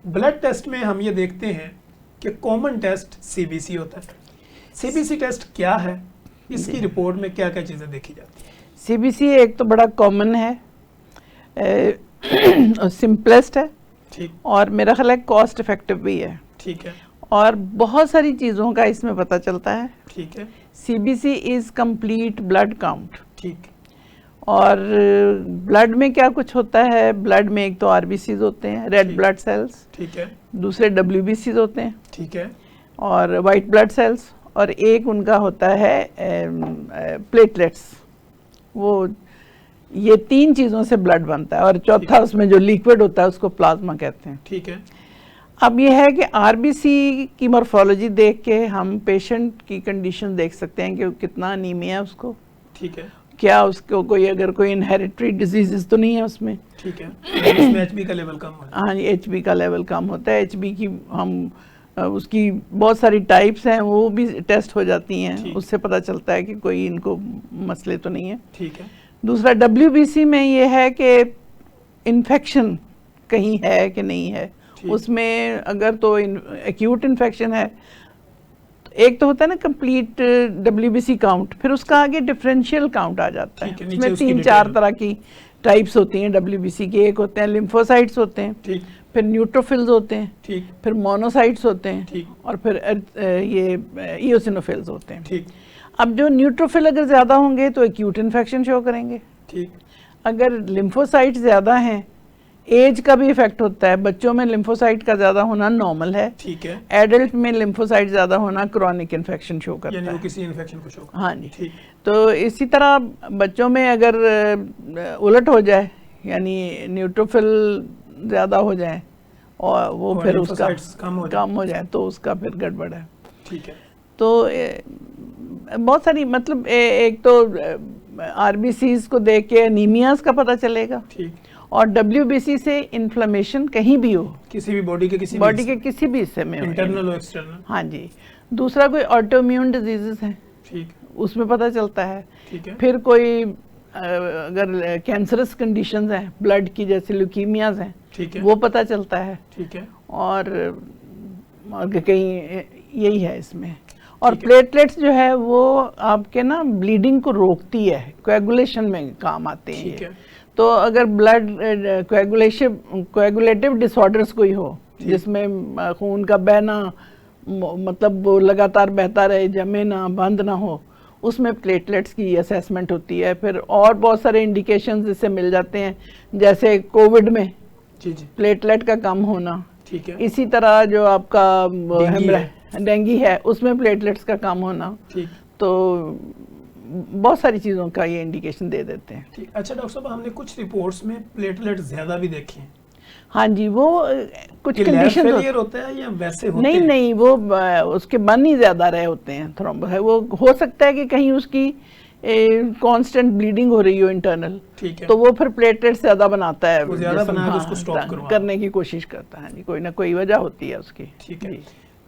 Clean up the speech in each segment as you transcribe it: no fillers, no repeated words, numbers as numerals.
Blood test में हम ये देखते हैं कि कॉमन टेस्ट सीबीसी होता है। सीबीसी टेस्ट क्या है, इसकी रिपोर्ट में क्या क्या चीज़ें देखी जाती हैं? सीबीसी एक तो बड़ा कॉमन है, सिंपलेस्ट है, ठीक, और मेरा ख्याल है कॉस्ट इफेक्टिव भी है। ठीक है, और बहुत सारी चीज़ों का इसमें पता चलता है। ठीक है, CBC is complete blood count. ठीक, और ब्लड में क्या कुछ होता है, ब्लड में एक तो आरबीसीज होते हैं, रेड ठीक। ब्लड सेल्स, ठीक है, दूसरे डब्ल्यूबीसीज होते हैं, ठीक है, और वाइट ब्लड सेल्स, और एक उनका होता है प्लेटलेट्स। वो ये 3 चीज़ों से ब्लड बनता है, और चौथा उसमें जो लिक्विड होता है उसको प्लाज्मा कहते हैं। ठीक है, अब ये है कि आरबीसी की मॉर्फोलॉजी देख के हम पेशेंट की कंडीशन देख सकते हैं कि कितना अनीमिया है उसको, ठीक है, क्या उसको कोई अगर कोई इनहेरिटरी डिजीजेस तो नहीं है उसमें। ठीक है, इसमें एचबी का लेवल कम होता है। हाँ जी, एचबी का लेवल कम होता है। एचबी की हम उसकी बहुत सारी टाइप्स हैं, वो भी टेस्ट हो जाती हैं, उससे पता चलता है कि कोई इनको मसले तो नहीं है। ठीक है, दूसरा डब्ल्यूबीसी में ये है कि इन्फेक्शन कहीं है कि नहीं है, उसमें अगर तो एक्यूट इन्फेक्शन है, तो एक तो होता है ना कंप्लीट डब्ल्यूबीसी काउंट, फिर उसका आगे डिफरेंशियल काउंट आ जाता है। इसमें 3-4 तरह की टाइप्स होती हैं डब्ल्यूबीसी की। एक होते हैं लिम्फोसाइट्स होते हैं, ठीक, फिर न्यूट्रोफिल्स होते हैं, ठीक, फिर मोनोसाइट्स होते हैं, ठीक, और फिर ये इओसिनोफिल्स होते हैं। ठीक, अब जो न्यूट्रोफिल अगर ज़्यादा होंगे तो एक्यूट इन्फेक्शन शो करेंगे। ठीक, अगर लिम्फोसाइट्स ज़्यादा हैं, एज का भी इफेक्ट होता है। बच्चों में लिम्फोसाइट का ज़्यादा होना नॉर्मल है, ठीक है, एडल्ट में लिम्फोसाइट ज़्यादा होना क्रॉनिक इन्फेक्शन शो करता यानी है। वो किसी इन्फेक्शन को शो करता है। हाँ जी, ठीक, तो इसी तरह बच्चों में अगर उलट हो जाए, यानी न्यूट्रोफिल ज़्यादा हो जाए और वो फिर उसका कम हो जाए, तो उसका फिर गड़बड़ है। ठीक है, तो बहुत सारी मतलब एक तो आरबीसीज को देख के एनीमियाज का पता चलेगा, ठीक, और डब्ल्यूबीसी से इन्फ्लेमेशन कहीं भी हो, किसी भी बॉडी के किसी भी हिस्से में हो, इंटरनल और एक्सटर्नल। हाँ जी। दूसरा कोई ऑटोइम्यून डिजीजेस हैं, ठीक, उसमें पता चलता है। ठीक है, फिर कोई अगर कैंसरस कंडीशंस हैं ब्लड की, जैसे ल्यूकीमियाज हैं, ठीक है, वो पता चलता है। ठीक है, और कहीं यही है इसमें। और प्लेटलेट्स जो है वो आपके ना ब्लीडिंग को रोकती है, कोएगुलेशन में काम आते हैं। ठीक है, तो अगर ब्लड कोएगुलेटिव डिसऑर्डर्स कोई हो, जिसमें खून का बहना मतलब वो लगातार बहता रहे, जमे ना, बंद ना हो, उसमें प्लेटलेट्स की असेसमेंट होती है। फिर और बहुत सारे इंडिकेशंस इससे मिल जाते हैं, जैसे कोविड में जी जी प्लेटलेट का कम होना। ठीक है, इसी तरह जो आपका डेंगू है, उसमें प्लेटलेट्स का कम होना। ठीक, तो बहुत सारी चीज़ों का ये इंडिकेशन दे देते हैं। ठीक। अच्छा डॉक्टर साहब, हमने कुछ रिपोर्ट्स में प्लेटलेट ज़्यादा भी देखे हैं। हाँ जी, वो कुछ कंडीशन होता है या वैसे होते नहीं हैं? नहीं, वो उसके बन ही ज़्यादा रहे होते हैं थ्रोम्बस है। वो हो सकता है कि कहीं उसकी कांस्टेंट ब्लीडिंग हो रही हो इंटरनल, ठीक है, तो वो फिर प्लेटलेट्स ज़्यादा बनाता है, वो ज़्यादा बना के उसको स्टॉप करने की कोशिश करता है। कोई ना कोई वजह होती है उसकी। ठीक है।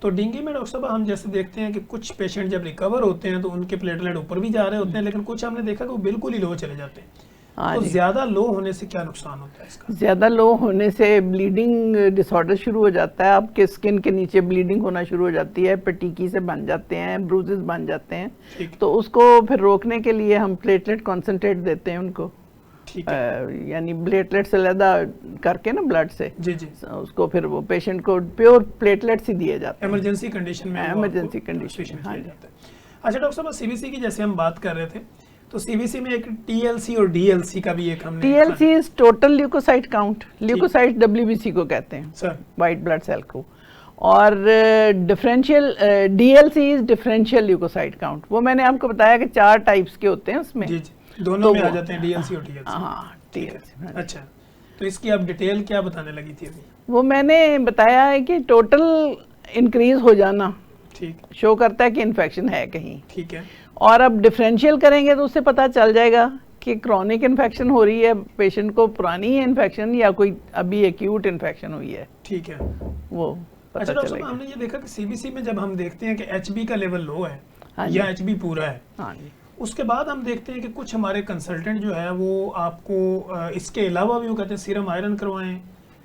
तो डेंगू में डॉक्टर साहब हम जैसे देखते हैं कि कुछ पेशेंट जब रिकवर होते हैं तो उनके प्लेटलेट ऊपर भी जा रहे होते हैं, लेकिन कुछ हमने देखा कि वो बिल्कुल ही लो चले जाते हैं। तो ज़्यादा लो होने से क्या नुकसान होता है इसका? ज़्यादा लो होने से ब्लीडिंग डिसऑर्डर शुरू हो जाता है। आपके स्किन के नीचे ब्लीडिंग होना शुरू हो जाती है, पेटिकी से बन जाते हैं, ब्रूजेस बन जाते हैं। तो उसको फिर रोकने के लिए हम प्लेटलेट कॉन्सेंट्रेट देते हैं उनको, यानी प्लेटलेट से अलग करके ना ब्लड से, जी जी, उसको फिर वो पेशेंट को प्योर प्लेटलेट्स ही दिए जाते हैं इमरजेंसी कंडीशन में। Emergency condition. हाँ जाता है। अच्छा डॉक्टर साहब, सीबीसी की जैसे हम बात कर रहे थे, तो सीबीसी में एक टीएलसी और डीएलसी का भी एक हमने TLC is total leukocyte count. Leukocyte WBC को कहते हैं सर, वाइट ब्लड सेल को। और differential DLC is differential leukocyte count. वो मैंने आपको बताया कि 4 टाइप्स के होते हैं उसमें। जी जी, दोनों में आ जाते हैं डीएलसी और टीएलसी। हाँ, टीएलसी। अच्छा, तो इसकी आप डिटेल क्या बताने लगी थी अभी? वो मैंने बताया है कि टोटल इंक्रीज हो जाना ठीक शो करता है कि इन्फेक्शन है कहीं। ठीक है। और अब डिफरेंशियल करेंगे तो उससे पता चल जाएगा कि क्रॉनिक इन्फेक्शन हो रही है पेशेंट को, पुरानी है इन्फेक्शन, या कोई अभी एक्यूट इन्फेक्शन हुई है। ठीक है, वो पता अच्छा डॉक्टर साहब, चलेगा। हमने ये देखा कि सीबीसी में जब हम देखते हैं कि एचबी का लेवल लो है, हाँ या एचबी पूरा है, हाँ जी, उसके बाद हम देखते हैं कि कुछ हमारे कंसल्टेंट जो है वो आपको इसके अलावा भी वो कहते हैं सीरम आयरन करवाएं,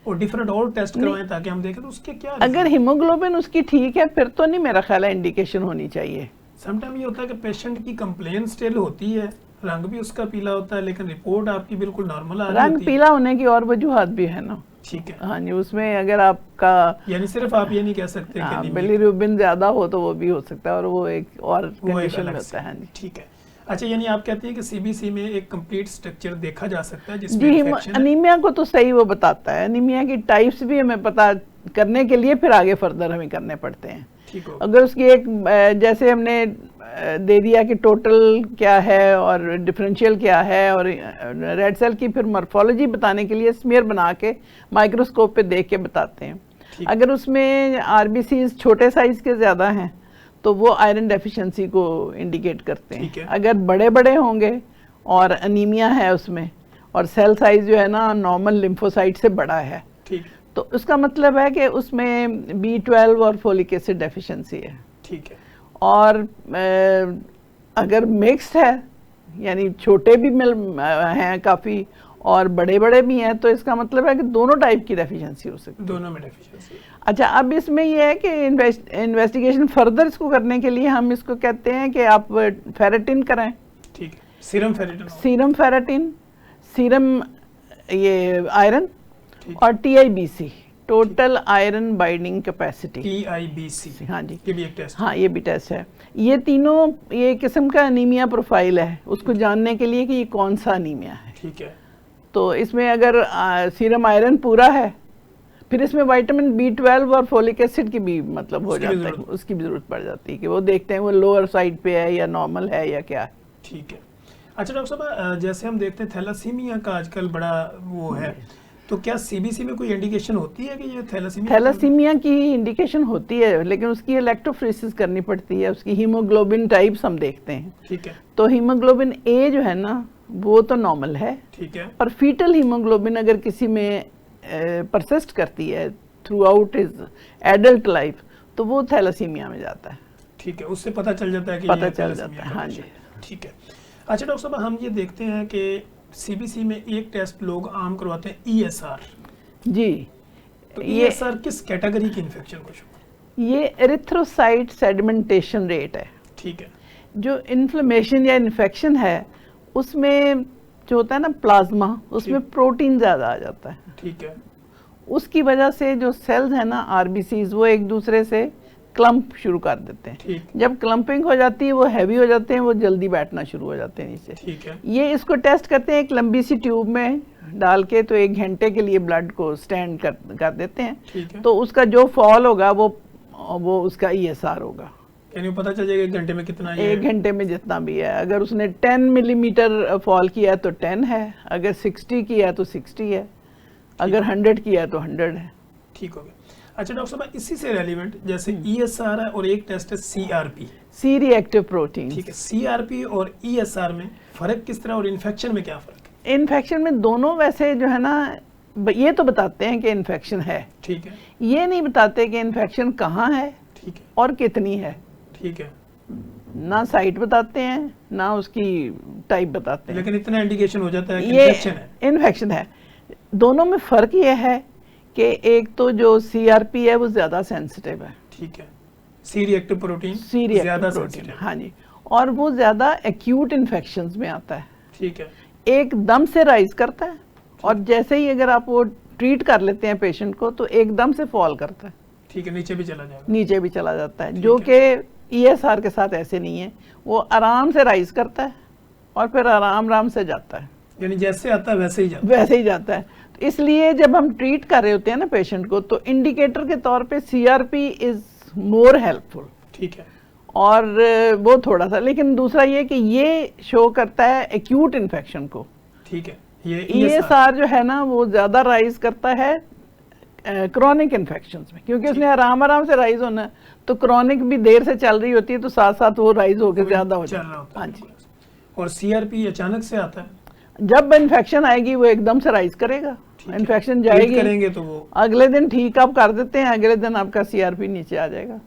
और डिफरेंट और टेस्ट करवाएं ताकि हम देखें तो उसके क्या अगर हीमोग्लोबिन उसकी ठीक है फिर तो नहीं मेरा ख्याल है इंडिकेशन होनी चाहिए। समटाइम ये होता है कि पेशेंट की कंप्लेन स्टिल होती है, रंग भी उसका पीला होता है, लेकिन रिपोर्ट आपकी बिल्कुल नॉर्मल आ रही रंग होती है। पीला होने की और वजूहत भी है ना। ठीक है, हाँ जी, उसमें अगर आपका यानी सिर्फ आप ये नहीं कह सकते कि anemia- बिलीरुबिन ज्यादा हो तो वो भी हो सकता है, और वो एक और वो एक कंडीशन अलग में से। होता है। हाँ जी, ठीक है। अच्छा, यानी आप कहते हैं कि सीबीसी में एक कंप्लीट स्ट्रक्चर देखा जा सकता है जिसमें जी इन्फेक्शन है। अनीमिया को तो सही वो बताता है, अनीमिया की टाइप्स भी हमें पता करने के लिए फिर आगे फर्दर हमें करने पड़ते हैं। ठीक हो, अगर उसकी एक जैसे हमने दे दिया कि टोटल क्या है और डिफरेंशियल क्या है, और रेड सेल की फिर मॉर्फोलॉजी बताने के लिए स्मीयर बना के माइक्रोस्कोप पे देख के बताते हैं। ठीक। अगर उसमें आरबीसीज छोटे साइज के ज़्यादा हैं तो वो आयरन डेफिशिएंसी को इंडिकेट करते ठीक है। हैं। अगर बड़े बड़े होंगे और अनीमिया है उसमें और सेल साइज जो है ना नॉर्मल लिम्फोसाइट से बड़ा है, ठीक, तो उसका मतलब है कि उसमें B12 और फोलिक एसिड डेफिशिएंसी है। ठीक है। और अगर मिक्स्ड है यानी छोटे भी हैं काफ़ी और बड़े बड़े भी हैं, तो इसका मतलब है कि दोनों टाइप की डेफिशिएंसी हो सकती है। दोनों में डेफिशिएंसी। अच्छा, अब इसमें यह है कि इन्वेस्टिगेशन फर्दर इसको करने के लिए हम इसको कहते हैं कि आप फेरेटिन कराएं। ठीक है, serum ferritin. Serum ferritin, serum ये आयरन, ठीक। और TIBC total iron binding capacity. TIBC, हाँ जी, ये भी एक टेस्ट। हाँ ये भी टेस्ट है। ये तीनों ये किस्म का अनीमिया प्रोफाइल है उसको जानने के लिए कि ये कौन सा अनीमिया है। ठीक है, तो इसमें अगर सीरम आयरन पूरा है, फिर इसमें विटामिन B12 और फोलिक एसिड की भी मतलब हो उसकी भी जाता है, जरूरत। उसकी भी जरूरत पड़ जाती है कि वो देखते हैं वो लोअर साइड पे है या नॉर्मल है या क्या है। ठीक है। अच्छा डॉक्टर साहब, जैसे हम देखते हैं थैलासीमिया का आजकल बड़ा वो है, तो क्या सीबीसी में कोई इंडिकेशन होती है कि ये थैलासीमिया? थैलासीमिया की इंडिकेशन होती है, लेकिन उसकी इलेक्ट्रोफोरेसिस करनी पड़ती है, उसकी हीमोग्लोबिन टाइप्स हम देखते हैं। ठीक है, तो हीमोग्लोबिन A जो है ना वो तो नॉर्मल है, ठीक है, और फीटल हीमोग्लोबिन अगर किसी में परसिस्ट करती है through out his adult life तो वो थैलासीमिया में जाता है। ठीक है, उससे पता चल जाता है कि पता ये चल थैलासीमिया जाता है, का हाँ जी। पेशेंट है। ठीक है। अच्छा डॉक्टर साहब, हम ये देखते हैं कि सीबीसी में एक टेस्ट लोग आम करवाते हैं ESR। जी, तो ये ESR किस कैटेगरी की इन्फेक्शन को शो? ये एरिथ्रोसाइट सेडिमेंटेशन रेट है। ठीक है, जो इन्फ्लेमेशन या इन्फेक्शन है उसमें जो होता है ना प्लाज्मा, उसमें प्रोटीन ज़्यादा आ जाता है। ठीक है, उसकी वजह से जो सेल्स हैं ना आरबीसीज वो एक दूसरे से क्लम्प शुरू कर देते हैं। ठीक, जब क्लम्पिंग हो जाती है वो हैवी हो जाते हैं, वो जल्दी बैठना शुरू हो जाते हैं नीचे। ठीक है, ये इसको टेस्ट करते हैं एक लंबी सी ट्यूब में डाल के, तो 1 घंटे के लिए ब्लड को स्टैंड कर देते हैं। ठीक है। तो उसका जो फॉल होगा वो उसका ESR होगा। यानी पता चल जाएगा 1 घंटे में कितना ये 1 घंटे में जितना भी है, अगर उसने 10 मिलीमीटर फॉल किया तो 10 है, अगर 60 किया तो 60 है, अगर 100 किया तो 100 है। ठीक हो गया। अच्छा डॉक्टर साहब, इसी से रेलिवेंट जैसे ESR है और एक टेस्ट है CRP। सी रिएक्टिव प्रोटीन। ठीक है, CRP और ESR में फर्क किस तरह और इन्फेक्शन में क्या फर्क है? इन्फेक्शन में दोनों वैसे जो है ना ये तो बताते हैं कि इन्फेक्शन है, ठीक है, ये नहीं बताते कि इन्फेक्शन कहाँ है ठीक है, और कितनी है। ठीक है। ना साइट बताते हैं ना उसकी टाइप बताते हैं, लेकिन इतना इंडिकेशन हो जाता है कि ये इन्फेक्शन है। इन्फेक्शन है। दोनों में फ़र्क ये है कि एक तो जो CRP है वो ज़्यादा सेंसिटिव है, ठीक है, C reactive protein C reactive ज्यादा प्रोटीन, सेंसिटिव। हाँ जी, और वो ज़्यादा एक्यूट इन्फेक्शंस में आता है, ठीक है, एकदम से राइज करता है, और जैसे ही अगर आप वो ट्रीट कर लेते हैं पेशेंट को तो एकदम से फॉल करता है, ठीक है, नीचे भी चला जाएगा। नीचे भी चला जाता है, ठीक जो है। कि ESR के साथ ऐसे नहीं है, वो आराम से राइज करता है और फिर आराम से जाता है, यानी जैसे आता है वैसे ही जाता वैसे ही जाता है। तो इसलिए जब हम ट्रीट कर रहे होते हैं ना पेशेंट को, तो इंडिकेटर के तौर पे CRP इज़ मोर हेल्पफुल, है। ठीक है, और वो थोड़ा सा, लेकिन दूसरा ये कि ये शो करता है एक्यूट इन्फेक्शन को। ठीक है, ये ESR जो है ना वो ज़्यादा राइज करता है क्रॉनिक इन्फेक्शंस में, क्योंकि उसने आराम से राइज होना है, तो क्रॉनिक भी देर से चल रही होती है तो साथ साथ वो राइज होकर ज़्यादा हो चल जाता रहा है। होता हाँ है। जी, और CRP अचानक से आता है, जब इन्फेक्शन आएगी वो एकदम से राइज करेगा, ठीक है। इन्फेक्शन ट्रीट जाएगी, करेंगे तो वो अगले दिन ठीक आप कर देते हैं, अगले दिन आपका CRP नीचे आ जाएगा।